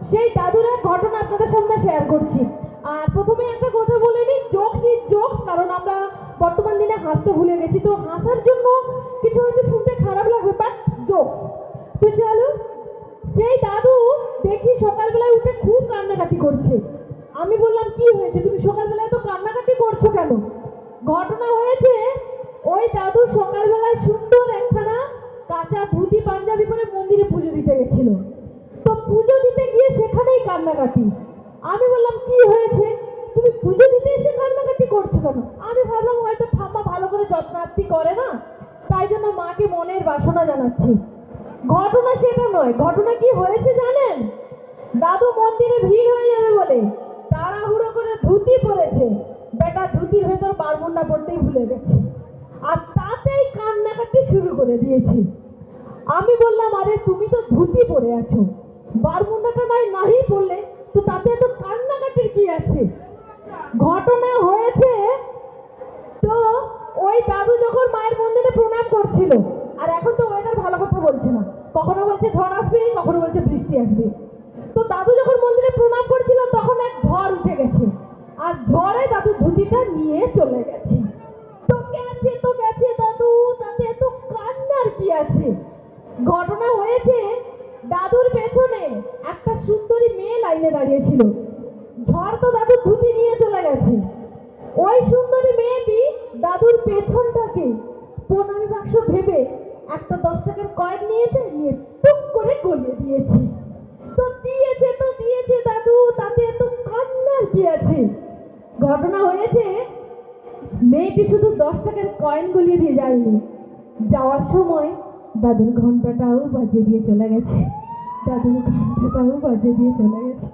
সেই দাদুর এক ঘটনা আপনাদের সামনে শেয়ার করছি। আর প্রথমে একটা কথা বলে নিই, জোকস ইজ জোকস, কারণ আমরা বর্তমান দিনে হাসতে ভুলে গেছি। তো হাসার জন্য কিছু হয়তো শুনতে খারাপ লাগবে, বাট জোকস। তো চলো, সেই দাদু দেখি সকালবেলায় উঠে খুব কান্নাকাটি করছে। আমি বললাম, কি হয়েছে, তুমি সকালবেলায় তো কান্নাকাটি করছো কেন? ঘটনা হয়েছে, ওই দাদু সকালবেলায় সুন্দর একখানা কাঁচা ধুতি পাঞ্জাবি পরে মন্দিরে পুজো দিতে গেছিল। তো পুজো দিতে গিয়ে সেখানেই কান্নাকাটি। আমি বললাম, কি হয়েছে, তুমি পুজো দিতে এসে কান্নাকাটি করছো কেন? আমি ভাবলাম হয়তো ঠাম্মা ভালো করে যত্নার্থী করে না, তাই জন্য মাকে মনের বাসনা জানাচ্ছি। ঘটনা সেটা নয়। ঘটনা কি হয়েছে জানেন? দাদু মন্দিরে ভিড় হয়ে যাবে বলে তাড়াহুড়ো করে ধুতি পরেছে, বেটা ধুতির ভেতর বারমুন্ডা পড়তেই ভুলে গেছে, আর তাতেই কান্নাকাটি শুরু করে দিয়েছে। আমি বললাম, আরে তুমি তো ধুতি পরে আছো, বারমুন্ডাটা নাহি পড়লে তো তাতে এত কান্নাকাটির কি আছে? ঘটনা হয়েছে, তো ওই দাদু যখন মায়ের মন্দিরে প্রণাম করছিল, আর এখন তো ওয়েদার ভালো কথা বলছে না, কখনো বলছে ঝড় আসবে, কখনো বলছে বৃষ্টি আসবে। তো দাদু যখন মন্দিরে প্রণাম করছিল তখন এক ঝড় উঠে গেছে, আর ঝড়ে দাদু ধুতিটা নিয়ে চলে গেছে। তো গেছে দাদু, তাতে এত কান্নার কি আছে? ঘটনা হয়েছে, দাদুর পেছনে একটা সুন্দরী মেয়ে লাইনে দাঁড়িয়েছিল। ঝড় তো দাদু ধুতি নিয়ে চলে গেছে, ওই সুন্দরী মেয়েটি দাদুর পেছনটাকে প্রণামী বাক্স ভেবে একটা 10 টাকার কয়েন নিয়েছে, নিয়ে টুক করে গলিয়ে দিয়েছে। তো দিয়েছে দাদু, তাতে এত কান্নার কি আছে? ঘটনা হয়েছে, মেয়েটি শুধু 10 টাকার কয়েন গলিয়ে দিয়ে যায়নি, যাওয়ার সময় দাদুর ঘন্টাটাও বাজিয়ে দিয়ে চলে গেছে। দাদুর ঘন্টাটাও বাজিয়ে দিয়ে চলে গেছে।